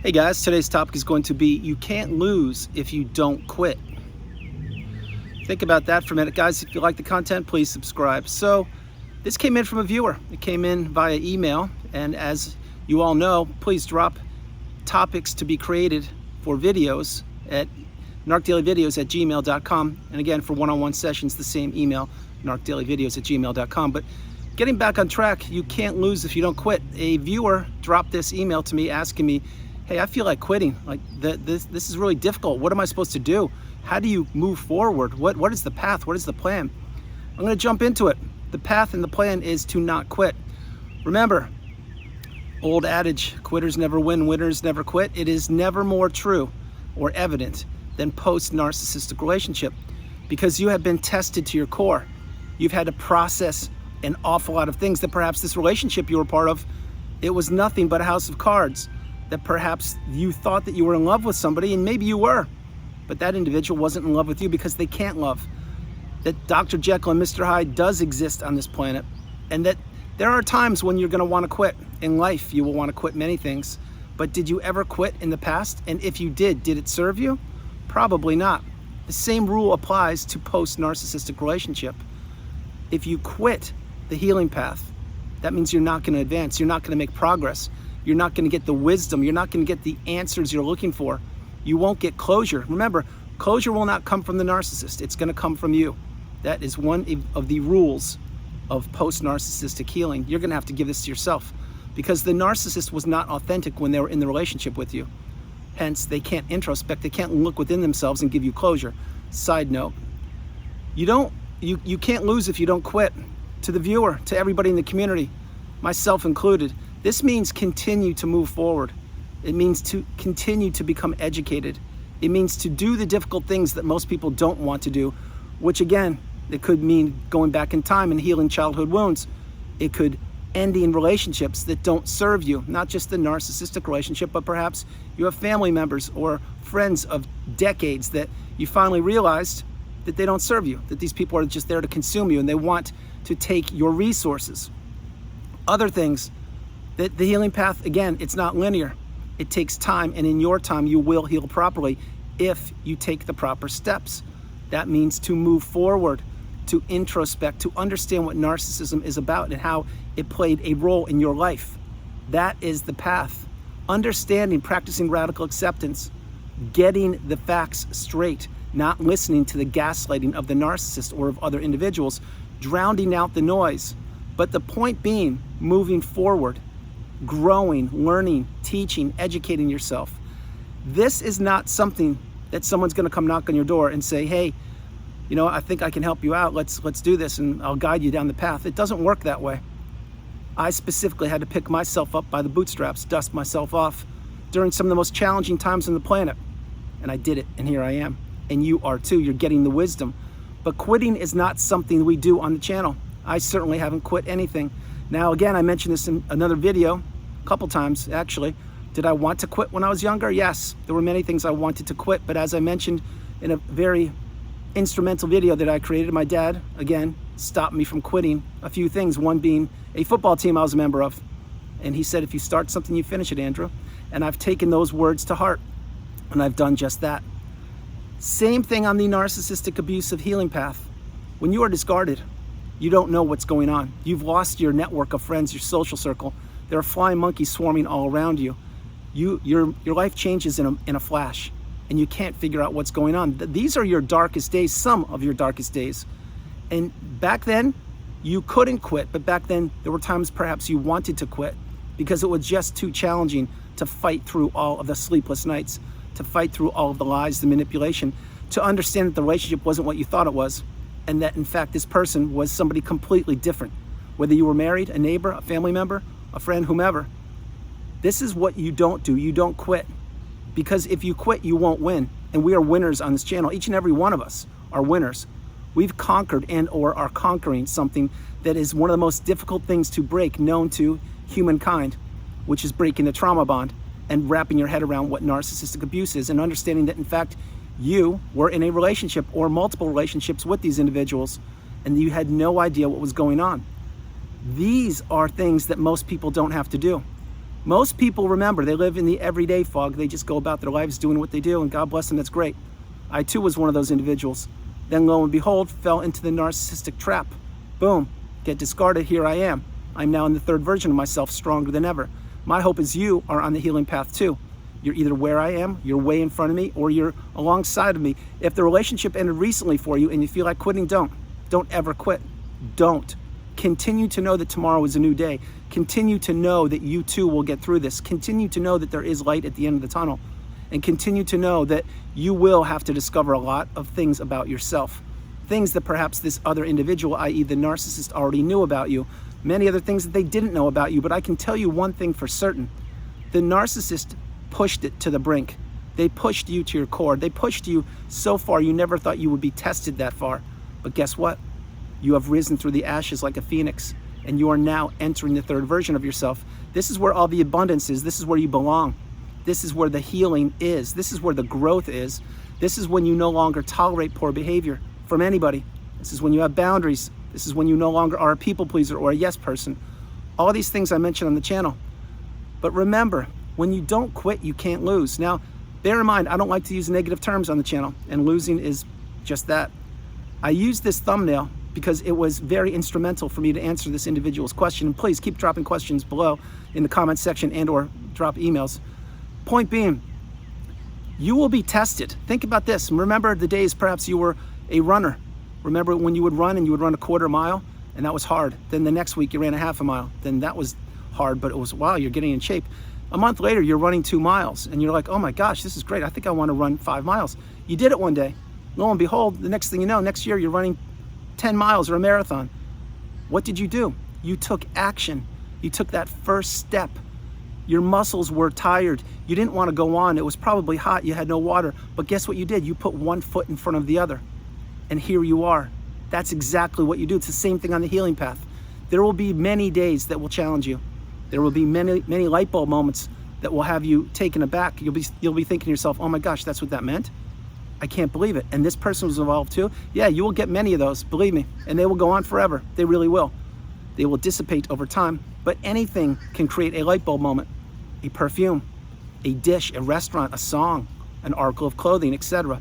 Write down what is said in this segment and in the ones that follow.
Hey guys, today's topic is going to be you can't lose if you don't quit. Think about that for a minute, guys. If you like the content, please subscribe. So this came in from a viewer. It came in via email, and as you all know, please drop topics to be created for videos at narcdailyvideos@gmail.com. And again, for one-on-one sessions, the same email, narcdailyvideos@gmail.com. But getting back on track, you can't lose if you don't quit. A viewer dropped this email to me asking me, hey, I feel like quitting. Like this is really difficult. What am I supposed to do? How do you move forward? What is the path? What is the plan? I'm going to jump into it. The path and the plan is to not quit. Remember, old adage, quitters never win, winners never quit. It is never more true or evident than post-narcissistic relationship, because you have been tested to your core. You've had to process an awful lot of things that perhaps this relationship you were part of, it was nothing but a house of cards. That perhaps you thought that you were in love with somebody, and maybe you were, but that individual wasn't in love with you because they can't love. That Dr. Jekyll and Mr. Hyde does exist on this planet, and that there are times when you're going to want to quit. In life, you will want to quit many things, but did you ever quit in the past? And if you did it serve you? Probably not. The same rule applies to post-narcissistic relationship. If you quit the healing path, that means you're not going to advance. You're not going to make progress. You're not going to get the wisdom. You're not going to get the answers you're looking for. You won't get closure. Remember, closure will not come from the narcissist. It's going to come from you. That is one of the rules of post-narcissistic healing. You're going to have to give this to yourself, because the narcissist was not authentic when they were in the relationship with you. Hence, they can't introspect. They can't look within themselves and give you closure. Side note, you can't lose if you don't quit. To the viewer, to everybody in the community, myself included, this means continue to move forward. It means to continue to become educated. It means to do the difficult things that most people don't want to do, which again, it could mean going back in time and healing childhood wounds. It could ending relationships that don't serve you, not just the narcissistic relationship, but perhaps you have family members or friends of decades that you finally realized that they don't serve you, that these people are just there to consume you and they want to take your resources. Other things, that the healing path, again, it's not linear. It takes time, and in your time, you will heal properly if you take the proper steps. That means to move forward, to introspect, to understand what narcissism is about and how it played a role in your life. That is the path. Understanding, practicing radical acceptance, getting the facts straight, not listening to the gaslighting of the narcissist or of other individuals, drowning out the noise. But the point being, moving forward, growing, learning, teaching, educating yourself. This is not something that someone's going to come knock on your door and say, hey, I think I can help you out. Let's do this and I'll guide you down the path. It doesn't work that way. I specifically had to pick myself up by the bootstraps, dust myself off during some of the most challenging times on the planet. And I did it, and here I am. And you are too. You're getting the wisdom. But quitting is not something we do on the channel. I certainly haven't quit anything. Now, again, I mentioned this in another video, a couple times actually. Did I want to quit when I was younger? Yes, there were many things I wanted to quit, but as I mentioned in a very instrumental video that I created, my dad, again, stopped me from quitting a few things, one being a football team I was a member of. And he said, if you start something, you finish it, Andrew. And I've taken those words to heart, and I've done just that. Same thing on the narcissistic abusive healing path. When you are discarded, you don't know what's going on. You've lost your network of friends, your social circle. There are flying monkeys swarming all around you. Your life changes in a flash, and you can't figure out what's going on. These are your darkest days, some of your darkest days. And back then, you couldn't quit, but back then, there were times perhaps you wanted to quit because it was just too challenging to fight through all of the sleepless nights, to fight through all of the lies, the manipulation, to understand that the relationship wasn't what you thought it was, and that in fact this person was somebody completely different. Whether you were married, a neighbor, a family member, a friend, whomever. This is what you don't do. You don't quit. Because if you quit, you won't win. And we are winners on this channel. Each and every one of us are winners. We've conquered and or are conquering something that is one of the most difficult things to break known to humankind, which is breaking the trauma bond and wrapping your head around what narcissistic abuse is and understanding that in fact you were in a relationship or multiple relationships with these individuals and you had no idea what was going on. These are things that most people don't have to do. Most people, remember, they live in the everyday fog. They just go about their lives doing what they do, and God bless them, that's great. I too was one of those individuals. Then lo and behold, fell into the narcissistic trap. Boom, get discarded, here I am. I'm now in the third version of myself, stronger than ever. My hope is you are on the healing path too. You're either where I am, you're way in front of me, or you're alongside of me. If the relationship ended recently for you and you feel like quitting, don't ever quit. Don't. Continue to know that tomorrow is a new day. Continue to know that you too will get through this. Continue to know that there is light at the end of the tunnel. And continue to know that you will have to discover a lot of things about yourself. Things that perhaps this other individual, i.e. the narcissist, already knew about you. Many other things that they didn't know about you. But I can tell you one thing for certain. The narcissist pushed it to the brink. They pushed you to your core. They pushed you so far you never thought you would be tested that far. But guess what? You have risen through the ashes like a phoenix, and you are now entering the third version of yourself. This is where all the abundance is. This is where you belong. This is where the healing is. This is where the growth is. This is when you no longer tolerate poor behavior from anybody. This is when you have boundaries. This is when you no longer are a people pleaser or a yes person. All these things I mentioned on the channel. But remember, when you don't quit, you can't lose. Now, bear in mind, I don't like to use negative terms on the channel, and losing is just that. I used this thumbnail because it was very instrumental for me to answer this individual's question. And please keep dropping questions below in the comments section and or drop emails. Point being, you will be tested. Think about this. Remember the days perhaps you were a runner. Remember when you would run and you would run a quarter mile and that was hard. Then the next week you ran a half a mile. Then that was hard, but it was, wow, you're getting in shape. A month later, you're running 2 miles and you're like, oh my gosh, this is great. I think I want to run 5 miles. You did it one day. Lo and behold, the next thing you know, next year you're running 10 miles or a marathon. What did you do? You took action. You took that first step. Your muscles were tired. You didn't want to go on. It was probably hot. You had no water. But guess what you did? You put one foot in front of the other. And here you are. That's exactly what you do. It's the same thing on the healing path. There will be many days that will challenge you. There will be many light bulb moments that will have you taken aback. You'll be thinking to yourself, oh my gosh, that's what that meant? I can't believe it. And this person was involved too? Yeah, you will get many of those, believe me. And they will go on forever. They really will. They will dissipate over time. But anything can create a light bulb moment. A perfume, a dish, a restaurant, a song, an article of clothing, etc.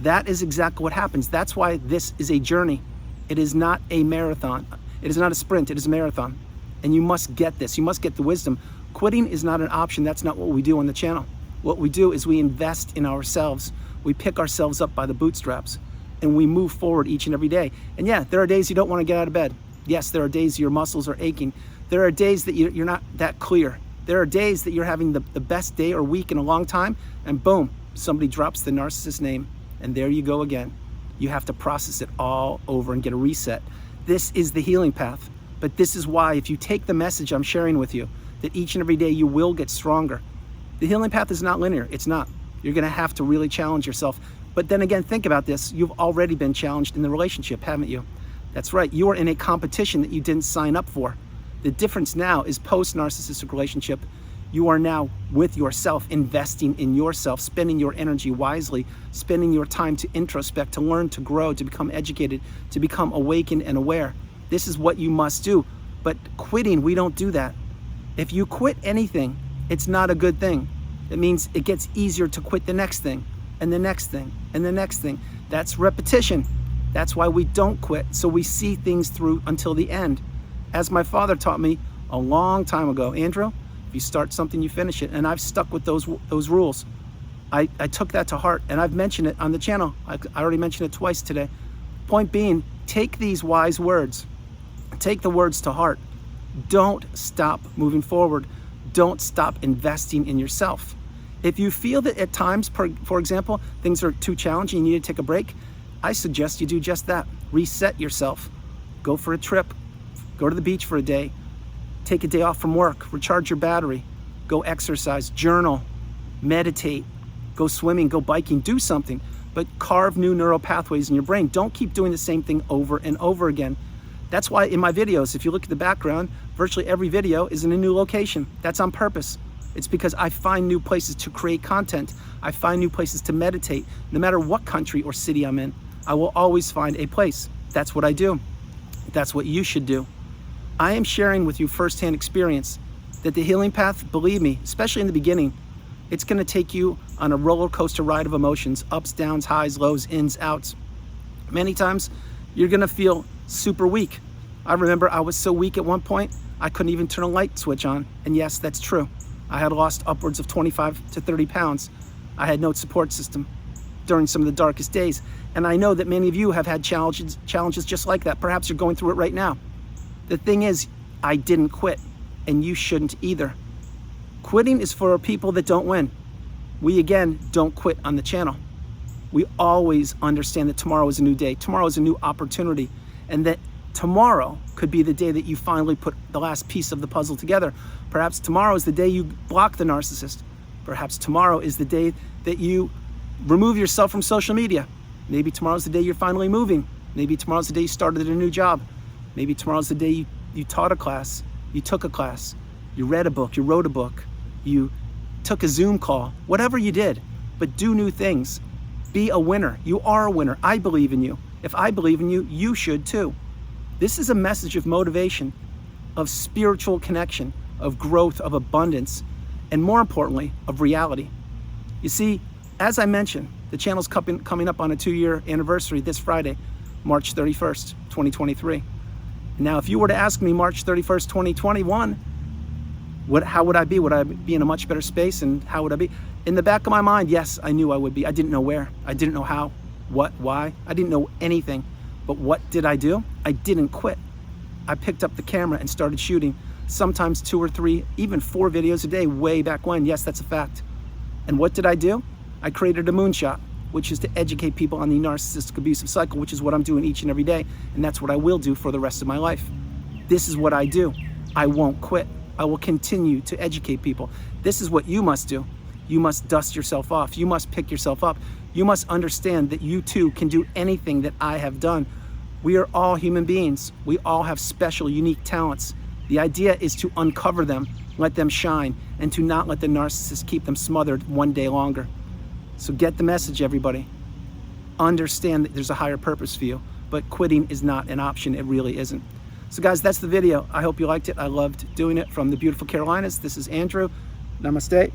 That is exactly what happens. That's why this is a journey. It is not a marathon. It is not a sprint. It is a marathon. And you must get this. You must get the wisdom. Quitting is not an option. That's not what we do on the channel. What we do is we invest in ourselves. We pick ourselves up by the bootstraps and we move forward each and every day. And yeah, there are days you don't want to get out of bed. Yes, there are days your muscles are aching. There are days that you're not that clear. There are days that you're having the best day or week in a long time, and boom, somebody drops the narcissist name, and there you go again. You have to process it all over and get a reset. This is the healing path. But this is why, if you take the message I'm sharing with you, that each and every day you will get stronger. The healing path is not linear. It's not. You're going to have to really challenge yourself. But then again, think about this. You've already been challenged in the relationship, haven't you? That's right. You are in a competition that you didn't sign up for. The difference now is post-narcissistic relationship. You are now with yourself, investing in yourself, spending your energy wisely, spending your time to introspect, to learn, to grow, to become educated, to become awakened and aware. This is what you must do. But quitting, we don't do that. If you quit anything, it's not a good thing. It means it gets easier to quit the next thing, and the next thing, and the next thing. That's repetition. That's why we don't quit, so we see things through until the end. As my father taught me a long time ago, Andrew, if you start something, you finish it. And I've stuck with those rules. I took that to heart, and I've mentioned it on the channel. I already mentioned it twice today. Point being, take these wise words. Take the words to heart. Don't stop moving forward. Don't stop investing in yourself. If you feel that at times, for example, things are too challenging, you need to take a break, I suggest you do just that. Reset yourself. Go for a trip. Go to the beach for a day. Take a day off from work. Recharge your battery. Go exercise. Journal. Meditate. Go swimming. Go biking. Do something. But carve new neural pathways in your brain. Don't keep doing the same thing over and over again. That's why in my videos, if you look at the background, virtually every video is in a new location. That's on purpose. It's because I find new places to create content. I find new places to meditate. No matter what country or city I'm in, I will always find a place. That's what I do. That's what you should do. I am sharing with you firsthand experience that the healing path, believe me, especially in the beginning, it's going to take you on a roller coaster ride of emotions, ups, downs, highs, lows, ins, outs. Many times you're going to feel super weak. I remember I was so weak at one point, I couldn't even turn a light switch on. And yes, that's true. I had lost upwards of 25 to 30 pounds. I had no support system during some of the darkest days. And I know that many of you have had challenges just like that. Perhaps you're going through it right now. The thing is, I didn't quit, and you shouldn't either. Quitting is for people that don't win. We, again, don't quit on the channel. We always understand that tomorrow is a new day. Tomorrow is a new opportunity, and that tomorrow could be the day that you finally put the last piece of the puzzle together. Perhaps tomorrow is the day you block the narcissist. Perhaps tomorrow is the day that you remove yourself from social media. Maybe tomorrow's the day you're finally moving. Maybe tomorrow's the day you started a new job. Maybe tomorrow's the day you taught a class, you took a class, you read a book, you wrote a book, you took a Zoom call, whatever you did, but do new things. Be a winner. You are a winner. I believe in you. If I believe in you, you should too. This is a message of motivation, of spiritual connection, of growth, of abundance, and more importantly, of reality. You see, as I mentioned, the channel's coming up on a 2-year anniversary this Friday, March 31st, 2023. Now, if you were to ask me March 31st, 2021, how would I be? Would I be in a much better space, and how would I be? In the back of my mind, yes, I knew I would be. I didn't know where. I didn't know how, what, why. I didn't know anything. But what did I do? I didn't quit. I picked up the camera and started shooting, sometimes 2 or 3, even 4 videos a day way back when. Yes, that's a fact. And what did I do? I created a moonshot, which is to educate people on the narcissistic abusive cycle, which is what I'm doing each and every day. And that's what I will do for the rest of my life. This is what I do. I won't quit. I will continue to educate people. This is what you must do. You must dust yourself off. You must pick yourself up. You must understand that you too can do anything that I have done. We are all human beings. We all have special, unique talents. The idea is to uncover them, let them shine, and to not let the narcissist keep them smothered one day longer. So get the message, everybody. Understand that there's a higher purpose for you, but quitting is not an option. It really isn't. So guys, that's the video. I hope you liked it. I loved doing it from the beautiful Carolinas. This is Andrew. Namaste.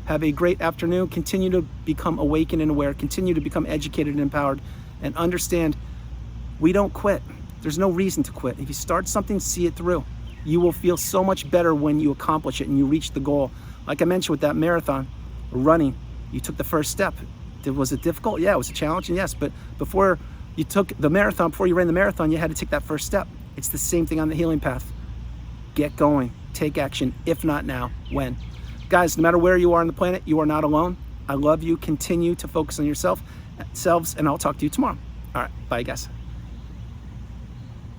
Have a great afternoon. Continue to become awakened and aware. Continue to become educated and empowered. And understand, we don't quit. There's no reason to quit. If you start something, see it through. You will feel so much better when you accomplish it and you reach the goal. Like I mentioned with that marathon, running, you took the first step. Was it difficult? Yeah, it was a challenge, and yes, but before you took the marathon, before you ran the marathon, you had to take that first step. It's the same thing on the healing path. Get going, take action. If not now, when? Guys, no matter where you are on the planet, you are not alone. I love you. Continue to focus on yourselves, and I'll talk to you tomorrow. All right, bye guys.